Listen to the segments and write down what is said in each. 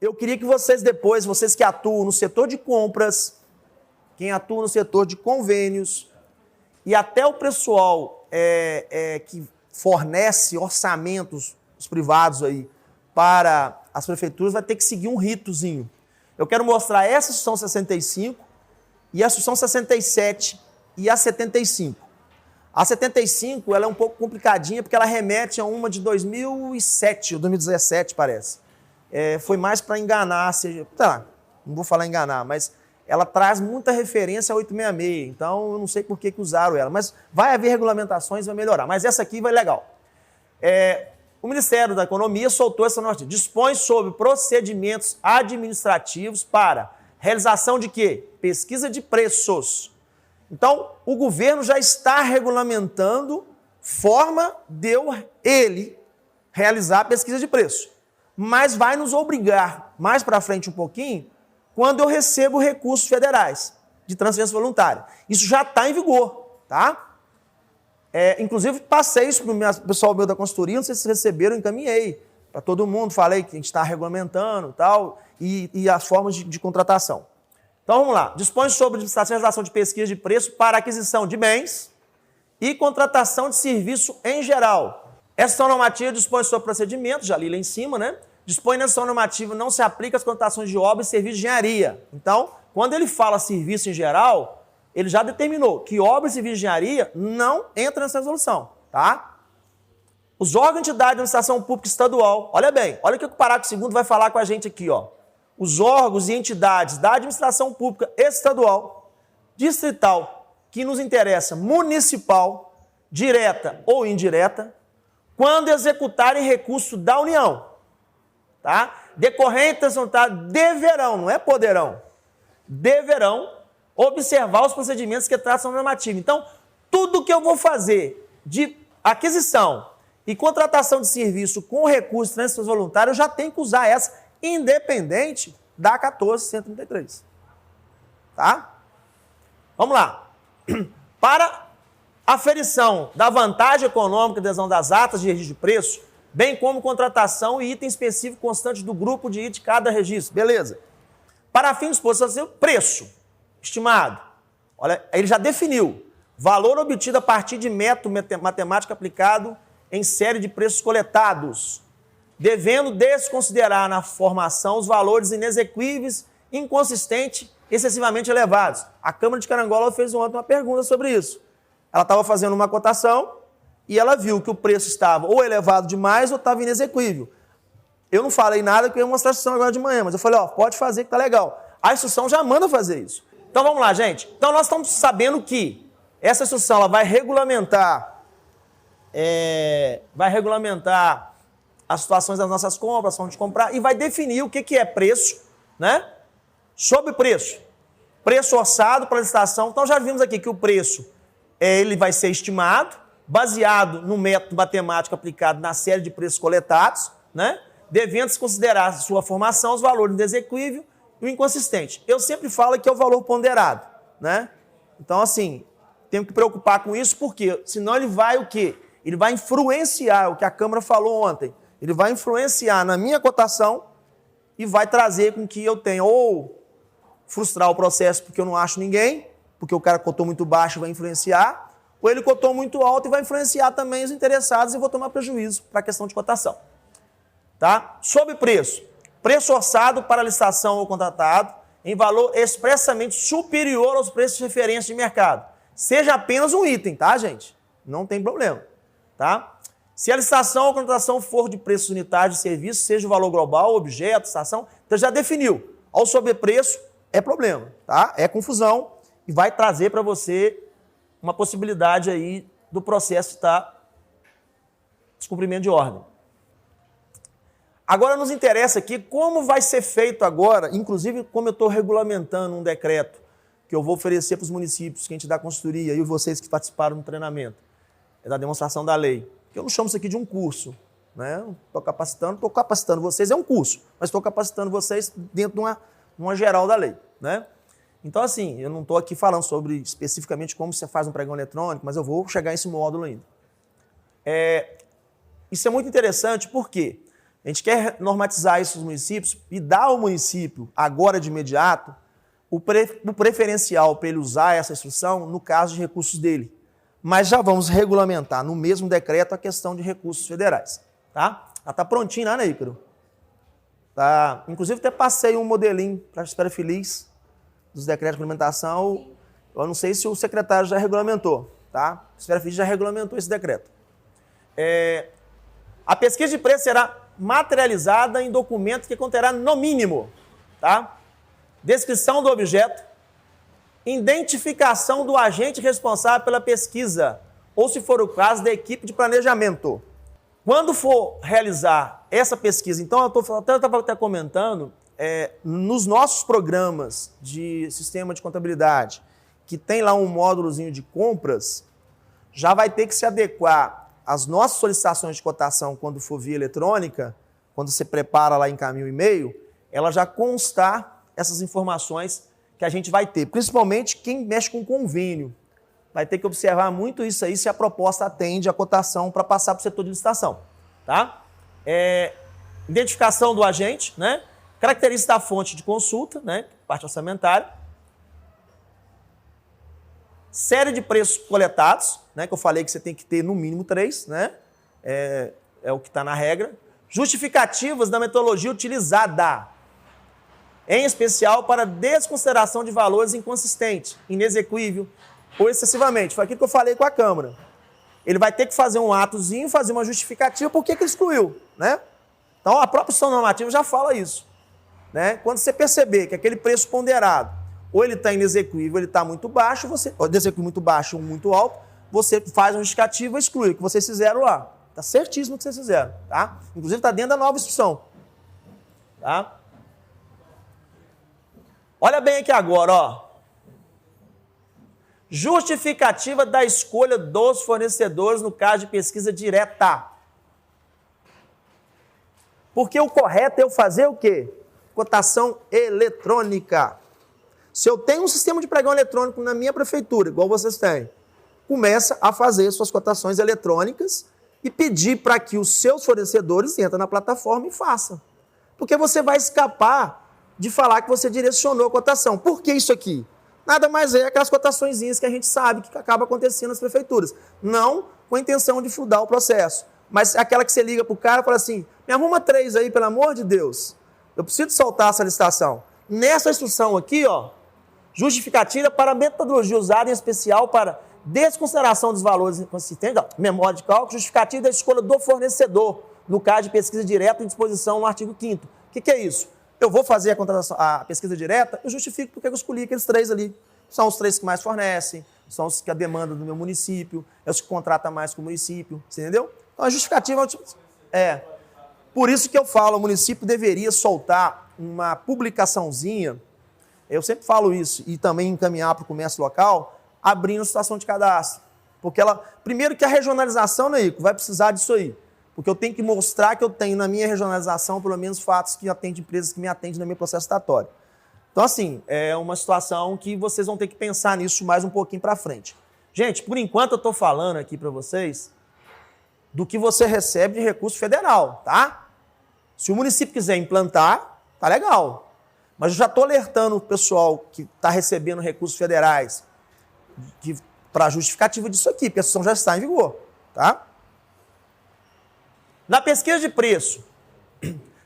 eu queria que vocês depois, vocês que atuam no setor de compras, quem atua no setor de convênios e até o pessoal que fornece orçamentos, os privados aí, para as prefeituras, vai ter que seguir um ritozinho. Eu quero mostrar essa instrução 65 e a instrução 67 e a 75. A 75, ela é um pouco complicadinha porque ela remete a uma de 2007 ou 2017, parece. Foi mais para enganar, não vou falar enganar, mas ela traz muita referência a 866, então eu não sei por que usaram ela, mas vai haver regulamentações, vai melhorar, mas essa aqui vai legal. O Ministério da Economia soltou essa notícia, dispõe sobre procedimentos administrativos para realização de quê? Pesquisa de preços. Então, o governo já está regulamentando forma de ele realizar a pesquisa de preço, mas vai nos obrigar, mais para frente um pouquinho, quando eu recebo recursos federais de transferência voluntária. Isso já está em vigor, tá? Inclusive, passei isso para o pessoal meu da consultoria, não sei se vocês receberam, encaminhei para todo mundo, falei que a gente está regulamentando tal, e as formas de contratação. Então, vamos lá. Dispõe sobre a realização de pesquisa de preço para aquisição de bens e contratação de serviço em geral. Essa normativa dispõe sobre procedimentos, já li lá em cima, né? Dispõe nessa normativa, não se aplica às contratações de obras e serviços de engenharia. Então, quando ele fala serviço em geral, ele já determinou que obras e serviços de engenharia não entram nessa resolução, tá? Os órgãos de entidade de administração pública estadual, olha bem, olha o que o parágrafo 2º vai falar com a gente aqui, ó. Os órgãos e entidades da administração pública estadual, distrital, que nos interessa, municipal, direta ou indireta, quando executarem recurso da União, tá? Decorrente dessa vontade, deverão, não é poderão, deverão observar os procedimentos que tratam da normativa. Então, tudo que eu vou fazer de aquisição e contratação de serviço com recurso de transferência voluntária, eu já tenho que usar essa, independente da 14.133. Tá? Vamos lá. Para aferição da vantagem econômica de adesão das atas de registro de preço, bem como contratação e item específico constante do grupo de item de cada registro. Beleza. Para fins de exposição, preço estimado. Olha, ele já definiu. Valor obtido a partir de método matemático aplicado em série de preços coletados, devendo desconsiderar na formação os valores inexequíveis, inconsistentes, excessivamente elevados. A Câmara de Carangola fez ontem uma pergunta sobre isso. Ela estava fazendo uma cotação e ela viu que o preço estava ou elevado demais ou estava inexequível. Eu não falei nada que eu ia mostrar a instrução agora de manhã, mas eu falei, ó, pode fazer que tá legal. A instrução já manda fazer isso. Então vamos lá, gente. Então nós estamos sabendo que essa instrução ela vai regulamentar as situações das nossas compras, as formas de comprar, e vai definir o que é preço, né? Sobre preço. Preço orçado para licitação. Então já vimos aqui que o preço ele vai ser estimado, baseado no método matemático aplicado na série de preços coletados, né? Devendo-se considerar a sua formação, os valores desequíveis e o inconsistente. Eu sempre falo que é o valor ponderado, né? Então, assim, temos que preocupar com isso, porque senão ele vai o quê? Ele vai influenciar, o que a Câmara falou ontem, ele vai influenciar na minha cotação e vai trazer com que eu tenha ou frustrar o processo porque eu não acho ninguém, porque o cara cotou muito baixo e vai influenciar, ou ele cotou muito alto e vai influenciar também os interessados e vou tomar prejuízo para a questão de cotação. Tá? Sobre preço. Preço orçado para licitação ou contratado em valor expressamente superior aos preços de referência de mercado. Seja apenas um item, tá, gente? Não tem problema. Tá? Se a licitação ou contratação for de preços unitários de serviço, seja o valor global, objeto, estação, então já definiu. Ao sobrepreço é problema, tá? É confusão e vai trazer para você uma possibilidade aí do processo estar descumprimento de ordem. Agora nos interessa aqui como vai ser feito agora, inclusive como eu estou regulamentando um decreto que eu vou oferecer para os municípios, que a gente dá consultoria, e vocês que participaram do treinamento, da demonstração da lei. Eu não chamo isso aqui de um curso, né? Estou capacitando vocês, é um curso, mas estou capacitando vocês dentro de uma geral da lei, né? Então, assim, eu não estou aqui falando sobre especificamente como você faz um pregão eletrônico, mas eu vou chegar a esse módulo ainda. Isso é muito interessante, por quê? A gente quer normatizar isso nos municípios e dar ao município, agora de imediato, o preferencial para ele usar essa instrução no caso de recursos dele. Mas já vamos regulamentar no mesmo decreto a questão de recursos federais. Tá? Já está prontinho lá, né, Ícaro? Tá. Inclusive, até passei um modelinho para a Espera Feliz dos decretos de regulamentação. Eu não sei se o secretário já regulamentou. Tá? A Espera Feliz já regulamentou esse decreto. A pesquisa de preço será materializada em documento que conterá, no mínimo, tá? Descrição do objeto, identificação do agente responsável pela pesquisa, ou, se for o caso, da equipe de planejamento. Quando for realizar essa pesquisa, então, eu estava até comentando, nos nossos programas de sistema de contabilidade, que tem lá um módulozinho de compras, já vai ter que se adequar às nossas solicitações de cotação quando for via eletrônica, quando você prepara lá em caminho e e-mail, ela já constar essas informações que a gente vai ter. Principalmente quem mexe com convênio. Vai ter que observar muito isso aí se a proposta atende a cotação para passar para o setor de licitação. Tá? Identificação do agente, né? Característica da fonte de consulta, né? Parte orçamentária. Série de preços coletados, né? Que eu falei que você tem que ter no mínimo 3, né? É o que está na regra. Justificativas da metodologia utilizada, em especial para desconsideração de valores inconsistentes, inexequível ou excessivamente. Foi aquilo que eu falei com a Câmara. Ele vai ter que fazer um atozinho, fazer uma justificativa, por que ele excluiu, né? Então, a própria instrução normativa já fala isso, né? Quando você perceber que aquele preço ponderado, ou ele está inexequível, ou ele está muito baixo, ou desequilíbrio muito baixo ou muito alto, você faz uma justificativa e exclui, o que vocês fizeram lá. Está certíssimo o que vocês fizeram, tá? Inclusive, está dentro da nova instrução, tá? Olha bem aqui agora, ó. Justificativa da escolha dos fornecedores no caso de pesquisa direta. Porque o correto é eu fazer o quê? Cotação eletrônica. Se eu tenho um sistema de pregão eletrônico na minha prefeitura, igual vocês têm, começa a fazer suas cotações eletrônicas e pedir para que os seus fornecedores entrem na plataforma e façam. Porque você vai escapar de falar que você direcionou a cotação. Por que isso aqui? Nada mais é aquelas cotaçõezinhas que a gente sabe que acaba acontecendo nas prefeituras. Não com a intenção de fludar o processo, mas aquela que você liga para o cara e fala assim, me arruma 3 aí, pelo amor de Deus. Eu preciso soltar essa licitação. Nessa instrução aqui, ó, justificativa para a metodologia usada em especial para desconsideração dos valores inconsistentes, memória de cálculo, justificativa da escolha do fornecedor, no caso de pesquisa direta em disposição no artigo 5º. O que é isso? Eu vou fazer a pesquisa direta, eu justifico porque eu escolhi aqueles 3 ali. São os 3 que mais fornecem, são os que a demanda do meu município, é os que contratam mais com o município, você entendeu? Então a justificativa por isso que eu falo, o município deveria soltar uma publicaçãozinha, eu sempre falo isso, e também encaminhar para o comércio local, abrindo a situação de cadastro. Porque primeiro que a regionalização, né, Ico, vai precisar disso aí. Porque eu tenho que mostrar que eu tenho na minha regionalização pelo menos fatos que atendem empresas que me atendem no meu processo estatório. Então, assim, é uma situação que vocês vão ter que pensar nisso mais um pouquinho para frente. Gente, por enquanto eu estou falando aqui para vocês do que você recebe de recurso federal, tá? Se o município quiser implantar, tá legal. Mas eu já estou alertando o pessoal que está recebendo recursos federais para justificativa disso aqui, porque a instrução já está em vigor, tá? Na pesquisa de preço,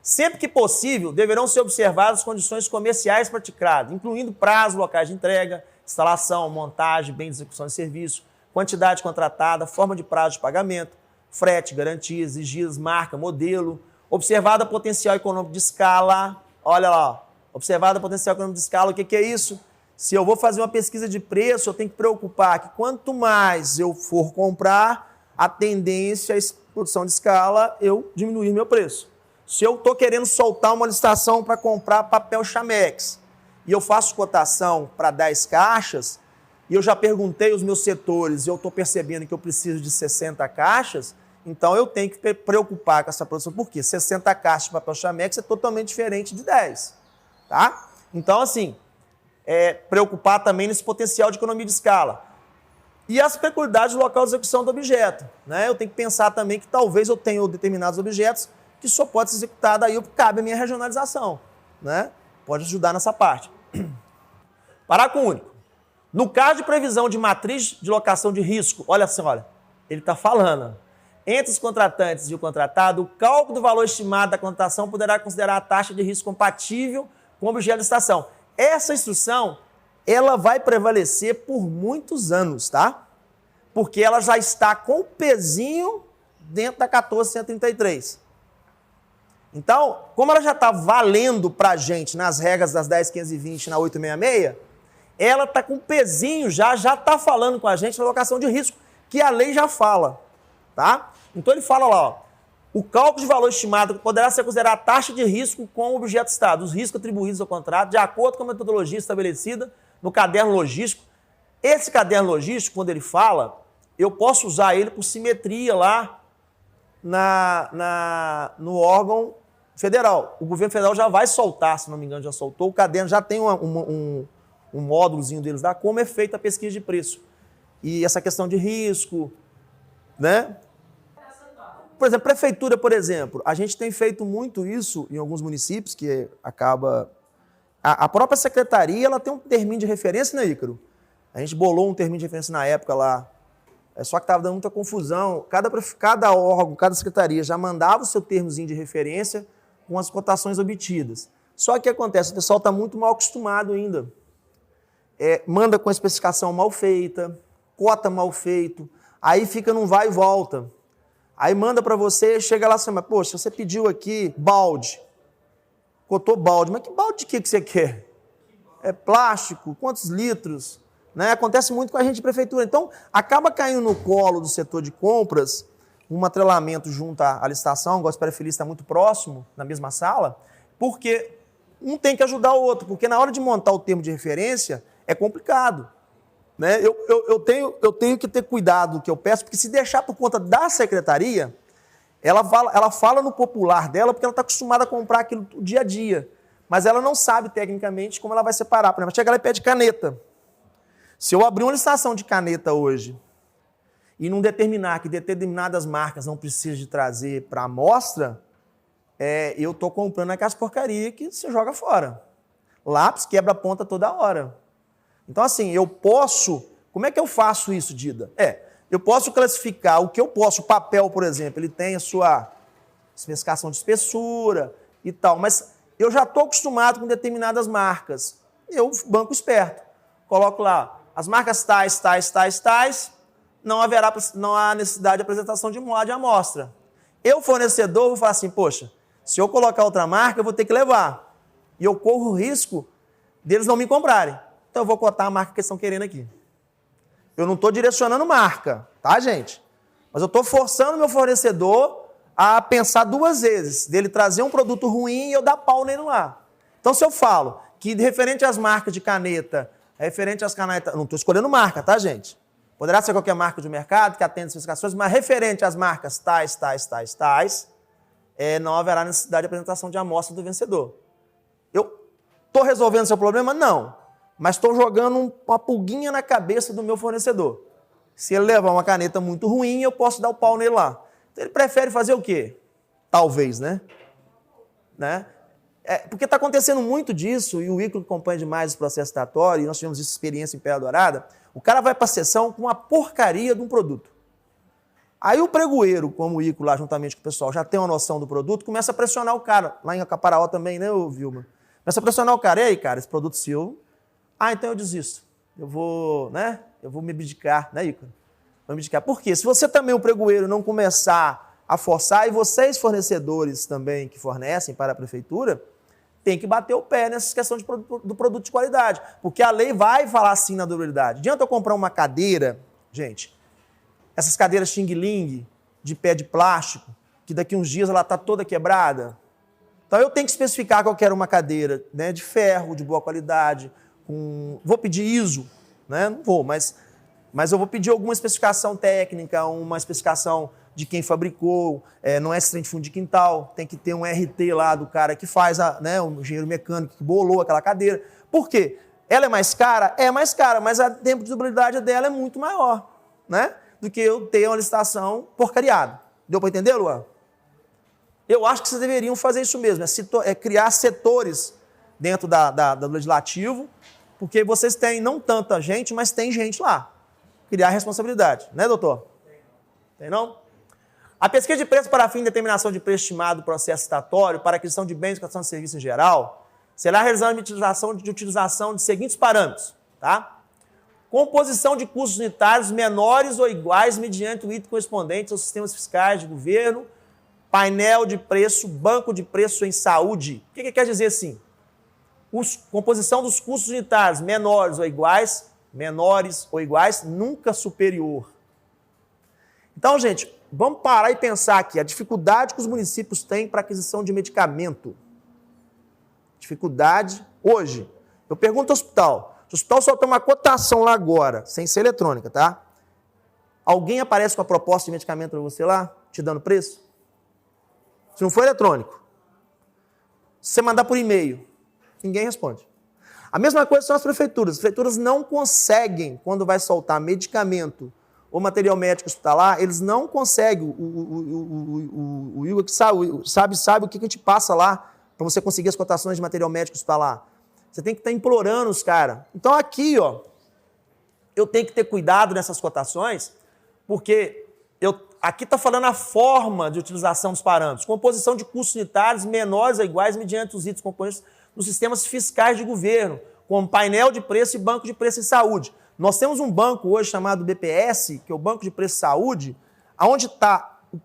sempre que possível, deverão ser observadas as condições comerciais praticadas, incluindo prazo, locais de entrega, instalação, montagem, bem de execução de serviço, quantidade contratada, forma de prazo de pagamento, frete, garantias, exigidas, marca, modelo, observada potencial econômico de escala. Olha lá, observada potencial econômico de escala, o que é isso? Se eu vou fazer uma pesquisa de preço, eu tenho que preocupar que quanto mais eu for comprar, a tendência à produção de escala, eu diminuir meu preço. Se eu estou querendo soltar uma licitação para comprar papel Chamex e eu faço cotação para 10 caixas e eu já perguntei aos meus setores e eu estou percebendo que eu preciso de 60 caixas, então eu tenho que preocupar com essa produção. Por quê? 60 caixas de papel Chamex é totalmente diferente de 10. Tá? Então, assim, preocupar também nesse potencial de economia de escala. E as peculiaridades do local de execução do objeto, né? Eu tenho que pensar também que talvez eu tenha determinados objetos que só pode ser executada aí, cabe a minha regionalização, né? Pode ajudar nessa parte. Parágrafo único. No caso de previsão de matriz de locação de risco, olha assim, olha, ele está falando, entre os contratantes e o contratado, o cálculo do valor estimado da contratação poderá considerar a taxa de risco compatível com o objeto da licitação. Essa instrução, ela vai prevalecer por muitos anos, tá? Porque ela já está com o pezinho dentro da 14.133. Então, como ela já está valendo para a gente nas regras das 10.520 na 866, ela está com o pezinho já está falando com a gente na locação de risco, que a lei já fala, tá? Então ele fala lá, ó, o cálculo de valor estimado poderá ser considerado a taxa de risco com o objeto citado, os riscos atribuídos ao contrato, de acordo com a metodologia estabelecida no caderno logístico. Esse caderno logístico, quando ele fala, eu posso usar ele por simetria lá no órgão federal. O governo federal já vai soltar, se não me engano, já soltou. O caderno já tem um módulozinho deles lá, como é feita a pesquisa de preço. E essa questão de risco, né? Por exemplo, prefeitura, por exemplo, a gente tem feito muito isso em alguns municípios, que acaba... A própria secretaria, ela tem um terminho de referência, né, Ícaro? A gente bolou um terminho de referência na época lá, só que estava dando muita confusão. Cada órgão, cada secretaria já mandava o seu termozinho de referência com as cotações obtidas. Só que o que acontece? O pessoal está muito mal acostumado ainda. Manda com a especificação mal feita, cota mal feito, aí fica num vai e volta. Aí manda para você, chega lá assim, mas, poxa, você pediu aqui balde, cotou balde, mas que balde de que você quer? É plástico? Quantos litros? Né? Acontece muito com a gente de prefeitura. Então, acaba caindo no colo do setor de compras um atrelamento junto à licitação, o negócio pré-feliz está muito próximo, na mesma sala, porque um tem que ajudar o outro, porque na hora de montar o termo de referência é complicado. Né? Eu tenho que ter cuidado do que eu peço, porque se deixar por conta da secretaria, ela fala no popular dela porque ela está acostumada a comprar aquilo dia a dia, mas ela não sabe tecnicamente como ela vai separar. Por exemplo, chega lá e pede caneta. Se eu abrir uma licitação de caneta hoje e não determinar que determinadas marcas não precisam de trazer para a amostra, eu estou comprando aquelas porcarias que você joga fora. Lápis quebra a ponta toda hora. Então, assim, eu posso... Como é que eu faço isso, Dida? Eu posso classificar o que eu posso. O papel, por exemplo, ele tem a sua especificação de espessura e tal, mas eu já estou acostumado com determinadas marcas. Eu, banco esperto, coloco lá as marcas tais, não há necessidade de apresentação de amostra. Eu, fornecedor, vou falar assim, poxa, se eu colocar outra marca, eu vou ter que levar. E eu corro o risco deles não me comprarem. Então eu vou cotar a marca que eles estão querendo aqui. Eu não estou direcionando marca, tá, gente? Mas eu estou forçando meu fornecedor a pensar duas vezes, dele trazer um produto ruim e eu dar pau nele lá. Então, se eu falo que referente às marcas de caneta, referente às canetas... Não estou escolhendo marca, tá, gente? Poderá ser qualquer marca de mercado que atenda as especificações, mas referente às marcas tais, não haverá necessidade de apresentação de amostra do vencedor. Eu estou resolvendo seu problema? Não. Mas estou jogando uma pulguinha na cabeça do meu fornecedor. Se ele levar uma caneta muito ruim, eu posso dar o pau nele lá. Então, ele prefere fazer o quê? Talvez, né? Porque está acontecendo muito disso, e o Ícaro acompanha demais esse processo estatório, e nós tivemos essa experiência em Pedra Dourada. O cara vai para a sessão com uma porcaria de um produto. Aí o pregoeiro, como o Ícaro lá juntamente com o pessoal, já tem uma noção do produto, começa a pressionar o cara. Lá em Acaparaó também, né, Vilma? Começa a pressionar o cara. E aí, cara, esse produto seu... então eu desisto. Eu vou me abdicar, né, Ícaro? Vou me abdicar. Por quê? Se você também, o pregoeiro, não começar a forçar, e vocês, fornecedores também que fornecem para a prefeitura, tem que bater o pé nessa questão do produto de qualidade. Porque a lei vai falar assim na durabilidade. Adianta eu comprar uma cadeira, gente, essas cadeiras xing-ling, de pé de plástico, que daqui uns dias ela está toda quebrada. Então eu tenho que especificar que eu quero uma cadeira, né, de ferro, de boa qualidade, vou pedir ISO, né? Não vou, mas eu vou pedir alguma especificação técnica, uma especificação de quem fabricou, não é trem de fundo de quintal, tem que ter um RT lá do cara que faz, o engenheiro mecânico que bolou aquela cadeira. Por quê? Ela é mais cara? É mais cara, mas o tempo de durabilidade dela é muito maior, né? Do que eu ter uma licitação porcariada. Deu para entender, Luan? Eu acho que vocês deveriam fazer isso mesmo, é criar setores dentro do legislativo, porque vocês têm não tanta gente, mas tem gente lá. Criar responsabilidade, né, doutor? Tem não? A pesquisa de preço para fim de determinação de preço estimado do processo licitatório para aquisição de bens e aquisição de serviços em geral será realizada de utilização de seguintes parâmetros, tá? Composição de custos unitários menores ou iguais mediante o item correspondente aos sistemas fiscais de governo, painel de preço, banco de preço em saúde. O que quer dizer assim? Composição dos custos unitários menores ou iguais, nunca superior. Então, gente, vamos parar e pensar aqui a dificuldade que os municípios têm para aquisição de medicamento. Dificuldade hoje. Eu pergunto ao hospital. Se o hospital soltar uma cotação lá agora, sem ser eletrônica, tá? Alguém aparece com a proposta de medicamento para você lá, te dando preço? Se não for eletrônico. Se você mandar por e-mail, ninguém responde. A mesma coisa são as prefeituras. As prefeituras não conseguem, quando vai soltar medicamento ou material médico hospitalar, eles não conseguem. O Igor que sabe o que a gente passa lá para você conseguir as cotações de material médico hospitalar. Você tem que estar implorando os caras. Então aqui, ó, eu tenho que ter cuidado nessas cotações, porque aqui está falando a forma de utilização dos parâmetros. Composição de custos unitários menores ou iguais mediante os itens componentes dos sistemas fiscais de governo, como painel de preço e banco de preço em saúde. Nós temos um banco hoje chamado BPS, que é o Banco de Preço em Saúde, onde está o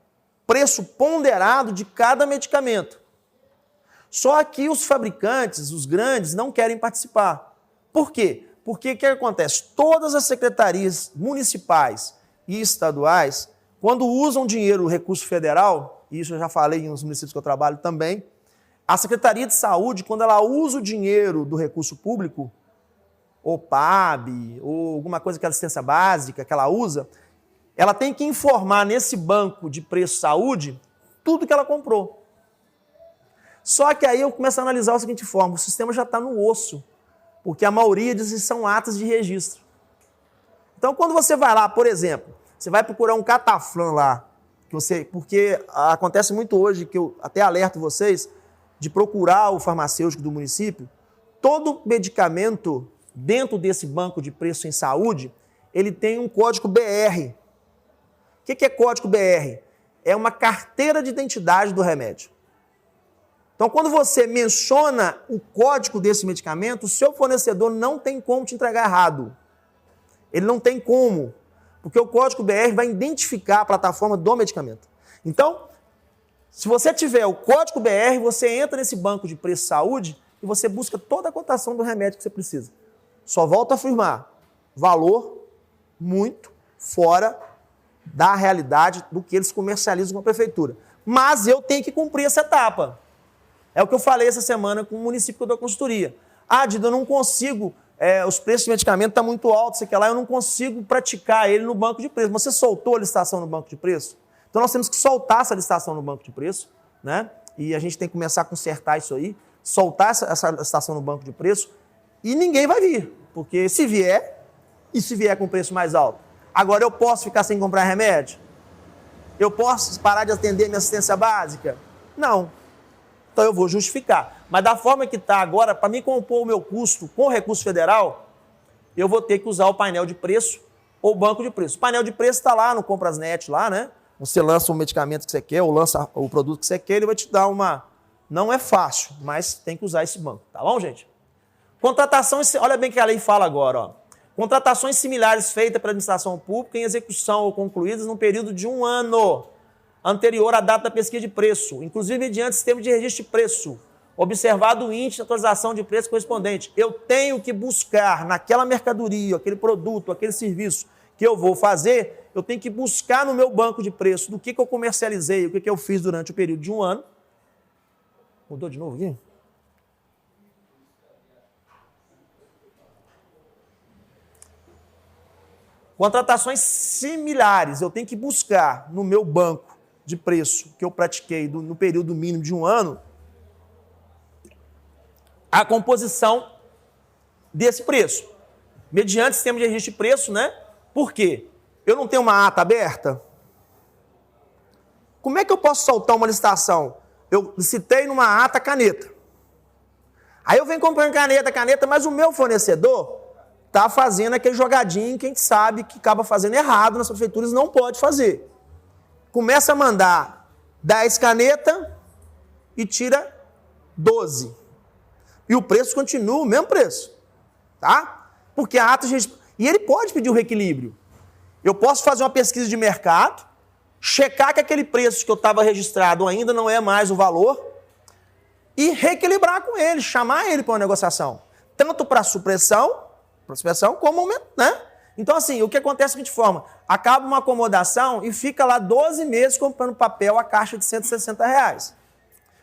preço ponderado de cada medicamento. Só que os fabricantes, os grandes, não querem participar. Por quê? Porque o que acontece? Todas as secretarias municipais e estaduais, quando usam dinheiro do recurso federal, e isso eu já falei nos municípios que eu trabalho também, a Secretaria de Saúde, quando ela usa o dinheiro do recurso público, ou PAB, ou alguma coisa que é assistência básica que ela usa, ela tem que informar nesse banco de preço saúde tudo que ela comprou. Só que aí eu começo a analisar da seguinte forma, o sistema já está no osso, porque a maioria desses são atas de registro. Então, quando você vai lá, por exemplo, você vai procurar um cataflã lá, porque acontece muito hoje, que eu até alerto vocês, de procurar o farmacêutico do município, todo medicamento dentro desse banco de preço em saúde, ele tem um código BR. O que é código BR? É uma carteira de identidade do remédio. Então, quando você menciona o código desse medicamento, o seu fornecedor não tem como te entregar errado. Ele não tem como, porque o código BR vai identificar a plataforma do medicamento. Então, se você tiver o código BR, você entra nesse banco de preço saúde e você busca toda a cotação do remédio que você precisa. Só volto a afirmar, valor muito fora da realidade do que eles comercializam com a prefeitura. Mas eu tenho que cumprir essa etapa. É o que eu falei essa semana com o município da consultoria. Dida, eu não consigo, os preços de medicamento estão muito altos, sei que lá, eu não consigo praticar ele no banco de preço. Você soltou a licitação no banco de preço? Então nós temos que soltar essa licitação no banco de preço, né? E a gente tem que começar a consertar isso aí, soltar essa licitação no banco de preço, e ninguém vai vir, porque se vier com preço mais alto. Agora eu posso ficar sem comprar remédio? Eu posso parar de atender minha assistência básica? Não. Então eu vou justificar. Mas da forma que está agora, para mim compor o meu custo com recurso federal, eu vou ter que usar o painel de preço ou banco de preço. O painel de preço está lá no Comprasnet, lá, né? Você lança o medicamento que você quer ou lança o produto que você quer, ele vai te dar uma... Não é fácil, mas tem que usar esse banco. Tá bom, gente? Contratações... Olha bem o que a lei fala agora, ó. Contratações similares feitas pela administração pública em execução ou concluídas num período de 1 ano anterior à data da pesquisa de preço, inclusive mediante sistema de registro de preço, observado o índice de atualização de preço correspondente. Eu tenho que buscar naquela mercadoria, aquele produto, aquele serviço que eu vou fazer, eu tenho que buscar no meu banco de preço do que eu comercializei, o que eu fiz durante o período de 1 ano. Mudou de novo aqui? Contratações similares, eu tenho que buscar no meu banco de preço que eu pratiquei no período mínimo de 1 ano, a composição desse preço, mediante sistema de registro de preço, né? Por quê? Eu não tenho uma ata aberta? Como é que eu posso soltar uma licitação? eu citei numa ata caneta. Aí eu venho comprando caneta, mas o meu fornecedor está fazendo aquele jogadinho que a gente sabe que acaba fazendo errado nas prefeituras, não pode fazer. Começa a mandar 10 canetas e tira 12. E o preço continua o mesmo preço. Tá? Porque a ata... E ele pode pedir o reequilíbrio. Eu posso fazer uma pesquisa de mercado, checar que aquele preço que eu estava registrado ainda não é mais o valor e reequilibrar com ele, chamar ele para uma negociação. Tanto para supressão, como, né? Então, assim, o que acontece é da seguinte forma, acaba uma acomodação e fica lá 12 meses comprando papel a caixa de R$160.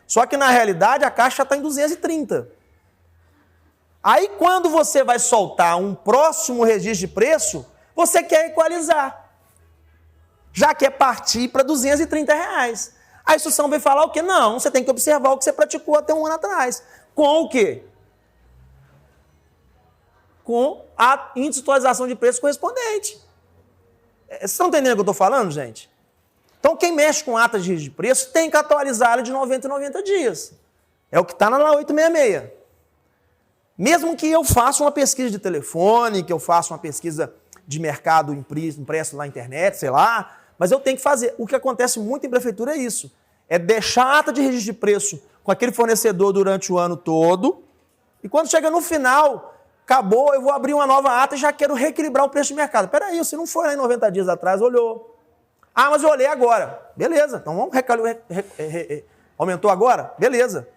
Só que, na realidade, a caixa está em 230. Aí, quando você vai soltar um próximo registro de preço, você quer equalizar. Já quer partir para R$230. A instrução vem falar o quê? Não, você tem que observar o que você praticou até um ano atrás. Com o quê? Com a índice de atualização de preço correspondente. Vocês estão entendendo o que eu estou falando, gente? Então, quem mexe com ata de registro de preço tem que atualizar ela de 90 em 90 dias. É o que está na 866. Mesmo que eu faça uma pesquisa de telefone, que eu faça uma pesquisa de mercado impresso na internet, sei lá, mas eu tenho que fazer. O que acontece muito em prefeitura é isso. É deixar a ata de registro de preço com aquele fornecedor durante o ano todo, e quando chega no final, acabou, eu vou abrir uma nova ata e já quero reequilibrar o preço de mercado. Peraí, você não foi lá em 90 dias atrás, olhou. Ah, mas eu olhei agora. Beleza, então vamos aumentou agora? Beleza.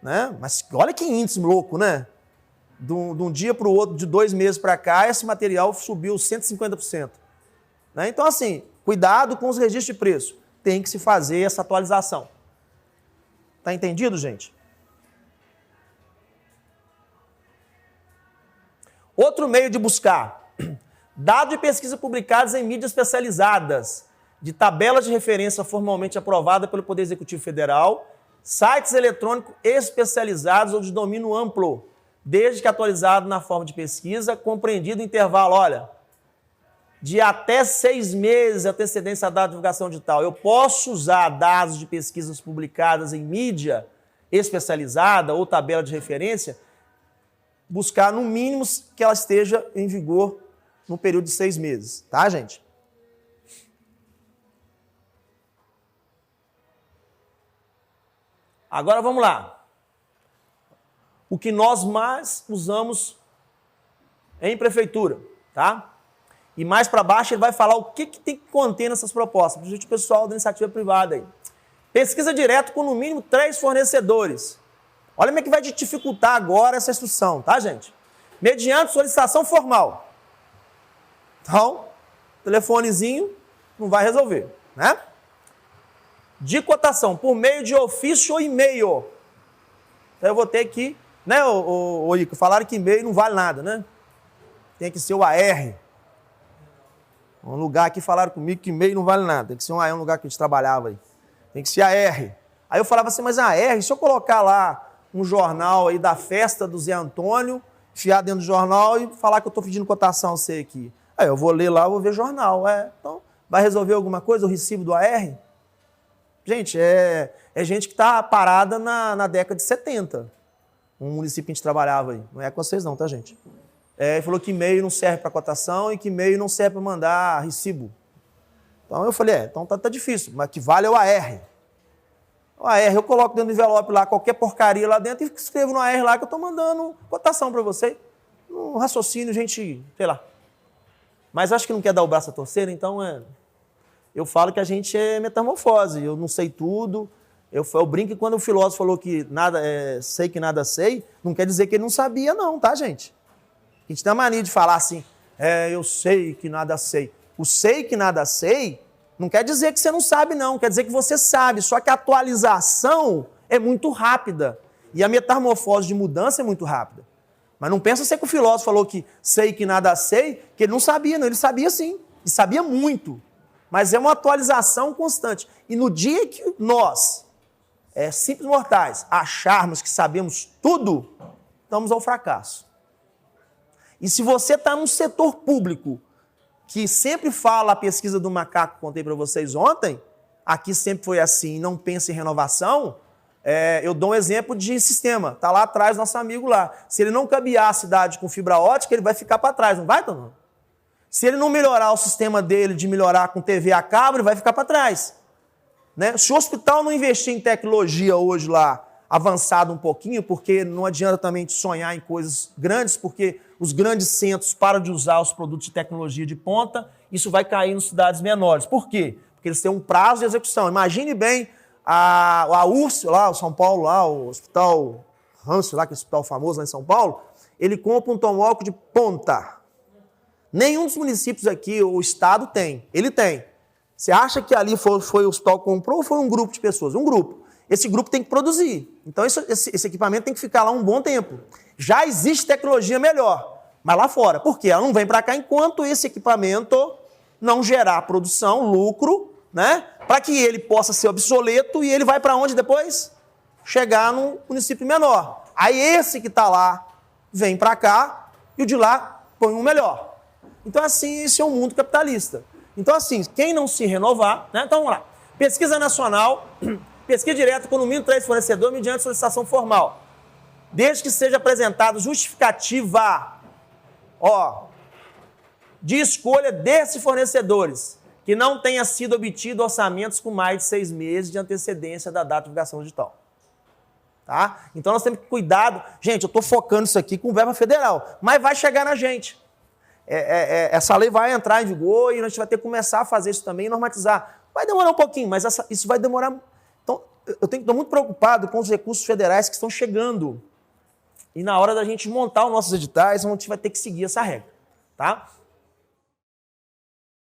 Né? Mas olha que índice louco, né? De um dia para o outro, de 2 meses para cá, esse material subiu 150%. Né? Então, assim, cuidado com os registros de preço. Tem que se fazer essa atualização. Tá entendido, gente? Outro meio de buscar. Dados de pesquisa publicados em mídias especializadas, de tabelas de referência formalmente aprovada pelo Poder Executivo Federal, sites eletrônicos especializados ou de domínio amplo, desde que atualizado na forma de pesquisa, compreendido o intervalo, olha, de até 6 meses de antecedência da divulgação digital. Eu posso usar dados de pesquisas publicadas em mídia especializada ou tabela de referência, buscar no mínimo que ela esteja em vigor no período de 6 meses. Tá, gente? Agora vamos lá. O que nós mais usamos em prefeitura, tá? E mais para baixo ele vai falar o que tem que conter nessas propostas, para o pessoal da iniciativa privada aí. Pesquisa direto com no mínimo 3 fornecedores. Olha como é que vai dificultar agora essa instrução, tá, gente? Mediante solicitação formal. Então, telefonezinho não vai resolver, né? De cotação, por meio de ofício ou e-mail. Então eu vou ter que, né, Ico, falaram que e-mail não vale nada, né? Tem que ser o AR. Um lugar aqui falaram comigo que e-mail não vale nada. Tem que ser um AR, um lugar que a gente trabalhava aí. Tem que ser AR. Aí eu falava assim, mas AR, se eu colocar lá um jornal aí da festa do Zé Antônio, enfiar dentro do jornal e falar que eu estou pedindo cotação, sei aqui. Aí eu vou ler lá, eu vou ver jornal. Então, vai resolver alguma coisa, o recibo do AR? Gente, é gente que está parada na década de 70. Um município que a gente trabalhava aí. Não é com vocês não, tá, gente? Ele falou que e-mail não serve para cotação e que e-mail não serve para mandar recibo. Então eu falei, então tá difícil, mas que vale é o AR. O AR, eu coloco dentro do envelope lá, qualquer porcaria lá dentro e escrevo no AR lá que eu estou mandando cotação para você. Um raciocínio, gente, sei lá. Mas acho que não quer dar o braço a torcer, então eu falo que a gente é metamorfose, eu não sei tudo. Eu brinco que quando o filósofo falou que sei que nada sei, não quer dizer que ele não sabia não, tá, gente? A gente tem a mania de falar assim, eu sei que nada sei. O sei que nada sei não quer dizer que você não sabe não, quer dizer que você sabe, só que a atualização é muito rápida e a metamorfose de mudança é muito rápida. Mas não pensa ser que o filósofo falou que sei que nada sei, que ele não sabia, não, ele sabia sim, e sabia muito. Mas é uma atualização constante. E no dia que nós, simples mortais, acharmos que sabemos tudo, estamos ao fracasso. E se você está num setor público que sempre fala a pesquisa do macaco que contei para vocês ontem, aqui sempre foi assim, não pensa em renovação, Eu dou um exemplo de sistema. Está lá atrás nosso amigo lá. Se ele não cabear a cidade com fibra ótica, ele vai ficar para trás, não vai, Tonão? Se ele não melhorar o sistema dele de melhorar com TV a cabo, ele vai ficar para trás. Né? Se o hospital não investir em tecnologia hoje lá, avançado um pouquinho, porque não adianta também sonhar em coisas grandes, porque os grandes centros param de usar os produtos de tecnologia de ponta, isso vai cair nas cidades menores. Por quê? Porque eles têm um prazo de execução. Imagine bem a URSS, lá, o São Paulo, lá, o Hospital Hansen, lá, que é o hospital famoso lá em São Paulo, ele compra um tomógrafo de ponta. Nenhum dos municípios aqui, o estado tem. Ele tem. Você acha que ali foi o hospital que comprou ou foi um grupo de pessoas? Um grupo. Esse grupo tem que produzir. Então, esse equipamento tem que ficar lá um bom tempo. Já existe tecnologia melhor, mas lá fora. Por quê? Ela não vem para cá enquanto esse equipamento não gerar produção, lucro, né? Para que ele possa ser obsoleto e ele vai para onde depois? Chegar num município menor. Aí esse que está lá vem para cá e o de lá põe um melhor. Então, assim, esse é o mundo capitalista. Então, assim, quem não se renovar, né? Então, vamos lá. Pesquisa nacional, pesquisa direta com no mínimo 3 fornecedores mediante solicitação formal. Desde que seja apresentada justificativa, de escolha desses fornecedores, que não tenha sido obtido orçamentos com mais de 6 meses de antecedência da data de divulgação digital. Tá? Então, nós temos que cuidado. Gente, eu estou focando isso aqui com verba federal, mas vai chegar na gente. Essa lei vai entrar em vigor e a gente vai ter que começar a fazer isso também e normatizar. Vai demorar um pouquinho, mas isso vai demorar. Então, estou muito preocupado com os recursos federais que estão chegando. E na hora da gente montar os nossos editais, a gente vai ter que seguir essa regra. Tá?